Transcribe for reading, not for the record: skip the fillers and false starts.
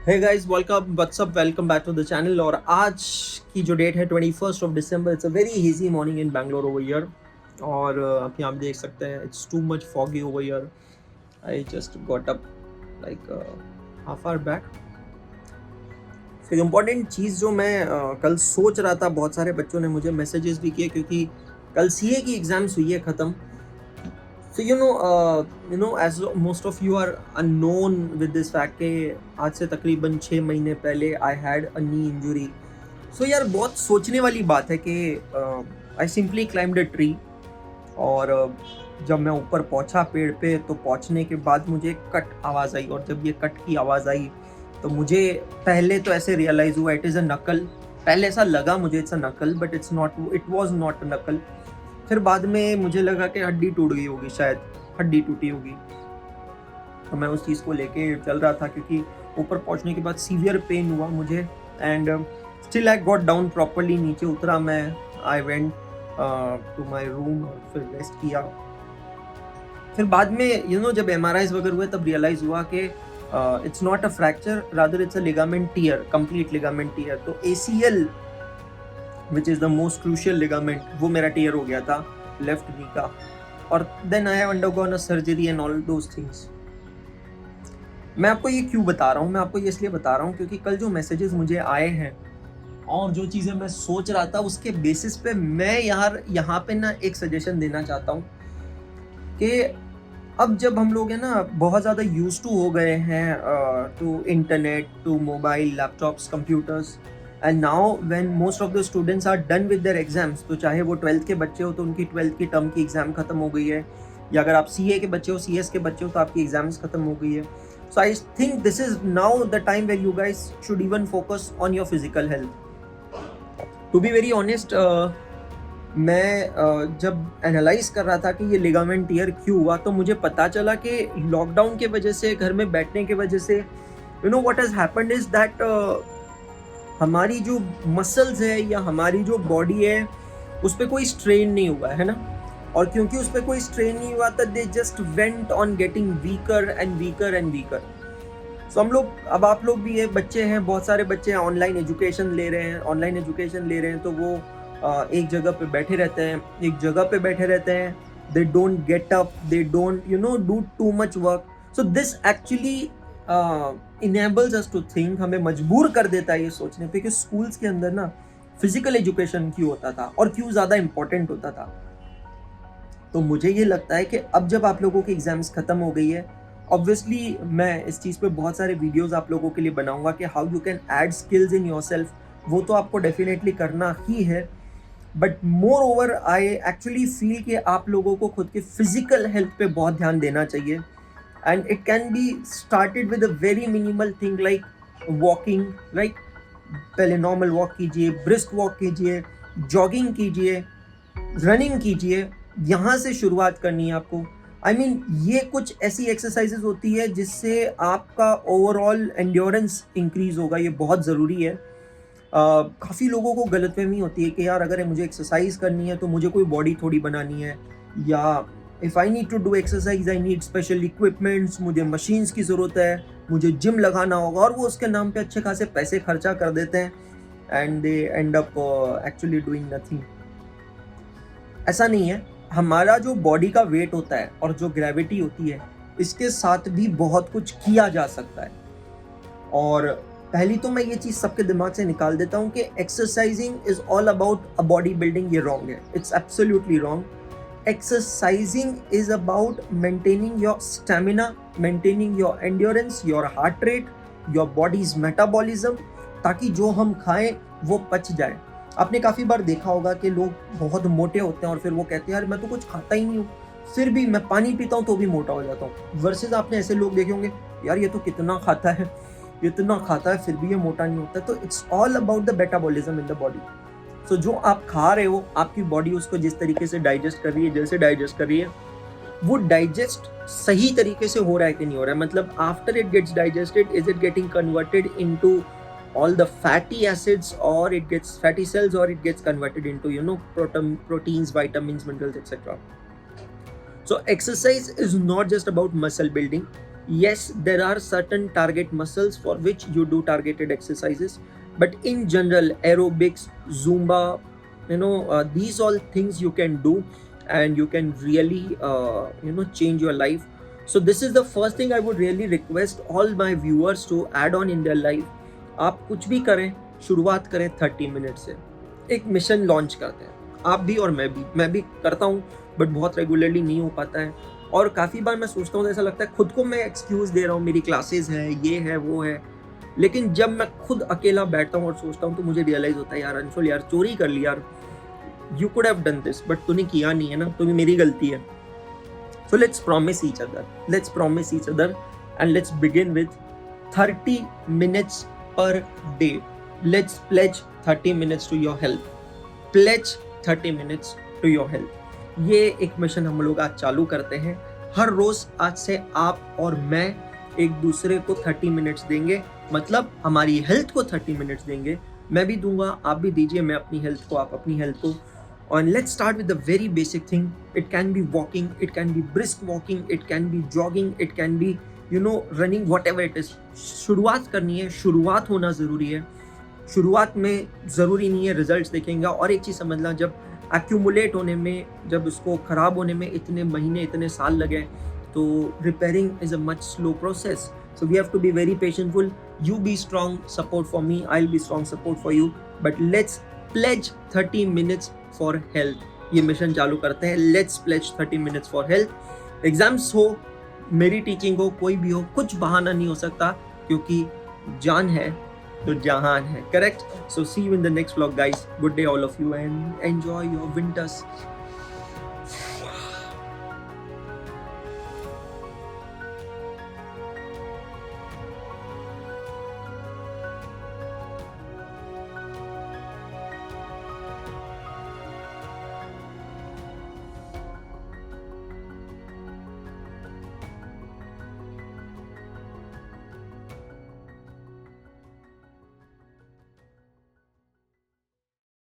Hey guys welcome what's up welcome back to the channel. और आज की जो डेट है 21 दिसंबर, it's a very hazy morning in Bangalore over here. और आप यहाँ देख सकते हैं it's too much foggy over here. I just got up like half hour back. एक इम्पॉर्टेंट चीज़ जो मैं कल सोच रहा था, बहुत सारे बच्चों ने मुझे मैसेजेस भी किए क्योंकि कल सीए की एग्ज़ाम्स हुई है ख़त्म। So as most of you are unknown with this fact के आज से तकरीबन 6 महीने पहले I had a knee injury. So यार बहुत सोचने वाली बात है कि I simply climbed a tree और जब मैं ऊपर पहुंचा पेड़ पे तो पहुंचने के बाद मुझे एक कट आवाज़ आई। और जब ये कट की आवाज़ आई तो मुझे पहले तो ऐसे रियलाइज़ हुआ इट इज़ अ नकल। पहले ऐसा लगा मुझे इट्स अ नकल, but it was not a नकल। फिर बाद में मुझे लगा कि हड्डी टूट गई होगी, शायद हड्डी टूटी होगी। तो मैं उस चीज़ को लेके चल रहा था क्योंकि ऊपर पहुंचने के बाद सीवियर पेन हुआ मुझे। And still I got down properly. नीचे उतरा मैं, I went to my room और फिर रेस्ट किया। फिर बाद में जब MRIs वगैरह हुए तब रियलाइज़ हुआ कि it's not a fracture, rather it's a ligament tear, complete ligament tear. तो ACL which is the most crucial ligament, वो मेरा टियर हो गया था लेफ्ट नी का। और then I have undergone a surgery and all those things. मैं आपको ये क्यों बता रहा हूँ? मैं आपको ये इसलिए बता रहा हूँ क्योंकि कल जो मैसेजेस मुझे आए हैं और जो चीज़ें मैं सोच रहा था उसके बेसिस पे मैं यहाँ पे ना एक सजेशन देना चाहता हूँ कि अब जब हम लोग है ना बहुत ज़्यादा यूज टू हो गए हैं to internet, to mobile, laptops, computers, and now when most of the students are done with their exams, तो चाहे वो 12th के बच्चे हो तो उनकी 12th की टर्म की एग्ज़ाम खत्म हो गई है, या अगर आप CA के बच्चे हो, CS के बच्चे हो तो आपकी एग्जाम्स खत्म हो गई है। So I think this is now the time where you guys should even focus on your physical health. To be very honest, मैं जब एनालाइज कर रहा था कि ये लिगामेंट टियर क्यों हुआ तो मुझे पता चला कि लॉकडाउन के वजह से, घर में बैठने के वजह से, what has happened is that हमारी जो मसल्स है या हमारी जो बॉडी है उस पर कोई स्ट्रेन नहीं हुआ है ना। और क्योंकि उस पर कोई स्ट्रेन नहीं हुआ था, they just went on getting weaker and weaker and weaker. So हम लोग, अब आप लोग भी बच्चे हैं, बहुत सारे बच्चे हैं ऑनलाइन एजुकेशन ले रहे हैं, तो वो एक जगह पे बैठे रहते हैं, they don't get up, they don't do too much work. So this actually enables us to think, हमें मजबूर कर देता है ये सोचने पे कि स्कूल्स के अंदर ना फिजिकल एजुकेशन क्यों होता था और क्यों ज़्यादा इंपॉर्टेंट होता था। तो मुझे ये लगता है कि अब जब आप लोगों की एग्जाम्स खत्म हो गई है, ऑब्वियसली मैं इस चीज़ पे बहुत सारे वीडियोस आप लोगों के लिए बनाऊंगा कि how you can add skills in yourself. वो तो आपको डेफिनेटली करना ही है, but more over I actually feel कि आप लोगों को खुद के फिजिकल हेल्थ पे बहुत ध्यान देना चाहिए। And it can be started with a very minimal thing like walking. Like पहले नॉर्मल वॉक कीजिए, ब्रिस्क वॉक कीजिए, जॉगिंग कीजिए, रनिंग कीजिए। यहाँ से शुरुआत करनी है आपको। आई मीन ये कुछ ऐसी एक्सरसाइजेज होती है जिससे आपका ओवरऑल एंड्योरेंस इंक्रीज होगा, ये बहुत ज़रूरी है। काफ़ी लोगों को गलतफहमी होती है कि यार अगर मुझे एक्सरसाइज करनी है तो मुझे कोई बॉडी थोड़ी बनानी है, या if I need to do exercise I need special equipments, मुझे मशीन्स की ज़रूरत है, मुझे जिम लगाना होगा, और वो उसके नाम पे अच्छे खासे पैसे खर्चा कर देते हैं and they and up actually doing nothing. ऐसा नहीं है। हमारा जो बॉडी का वेट होता है और जो ग्रेविटी होती है, इसके साथ भी बहुत कुछ किया जा सकता है। और पहली तो मैं ये चीज़ सबके दिमाग से निकाल देता हूँ कि exercising is all about a body building. ये रॉन्ग है, it's absolutely wrong. Exercising is about maintaining your stamina, maintaining your endurance, your heart rate, your bodies metabolism, ताकि जो हम खाएं वो पच जाए। आपने काफ़ी बार देखा होगा कि लोग बहुत मोटे होते हैं और फिर वो कहते हैं यार मैं तो कुछ खाता ही नहीं हूँ, फिर भी मैं पानी पीता हूँ तो भी मोटा हो जाता हूँ। वर्सेस आपने ऐसे लोग देखे होंगे, यार ये तो कितना खाता है फिर भी ये मोटा नहीं होता। तो it's all about the metabolism in the body. So जो आप खा रहे हो, आपकी बॉडी उसको जिस तरीके से डाइजेस्ट कर रही है, जैसे डाइजेस्ट कर रही है, वो डाइजेस्ट सही तरीके से हो रहा है कि नहीं हो रहा है। मतलब after it gets digested, is it getting converted into all the fatty acids, or it gets fatty cells, or it gets converted into proteins, vitamins, minerals, etc. So exercise is not just about muscle building, Yes, there are certain target muscles for which you do targeted exercises, but in general, aerobics, Zumba, these all things you can do, and you can really, change your life. So this is the first thing I would really request all my viewers to add on in their life. आप कुछ भी करें, शुरुआत करें 30 minute से। एक mission launch करते हैं, आप भी और मैं भी करता हूँ, बट बहुत रेगुलरली नहीं हो पाता है। और काफ़ी बार मैं सोचता हूँ, तो ऐसा लगता है खुद को मैं एक्सक्यूज़ दे रहा हूँ, मेरी क्लासेस है, ये है, वो है। लेकिन जब मैं खुद अकेला बैठता हूँ और सोचता हूँ, तो मुझे रियलाइज़ होता है, यार अंशुल, यार चोरी कर ली यार, you could have done this, but तूने किया नहीं है ना, तो मेरी गलती है। So let's promise each other and let's begin with 30 minutes per day. Let's pledge 30 minutes to your health. Pledge 30 minutes to your health. ये एक मिशन हम लोग आज चालू करते हैं। हर रोज आज से आप और मैं एक दूसरे को 30 मिनट्स देंगे, मतलब हमारी हेल्थ को 30 मिनट्स देंगे। मैं भी दूंगा, आप भी दीजिए, मैं अपनी हेल्थ को, आप अपनी हेल्थ को। And let's start with the very basic thing. It can be walking, it can be brisk walking, it can be jogging, it can be, running, whatever it is. शुरुआत करनी है, शुरुआत होना ज़रूरी है। शुरुआत में ज़रूरी नहीं है रिजल्ट्स देखेंगे। और एक चीज़ समझना, जब एक्यूमुलेट होने में, जब उसको ख़राब होने में इतने महीने, इतने साल लगे, तो repairing is a much slow process. So we have to be very patientful. You be strong, support for me. I'll be strong, support for you. But let's pledge 30 minutes for health. ये mission चालू करते हैं. Let's pledge 30 minutes for health. Exams हो, मेरी teaching हो, कोई भी हो, कुछ बहाना नहीं हो सकता, क्योंकि जान है तो जहान है. Correct? So see you in the next vlog, guys. Good day all of you and enjoy your winters.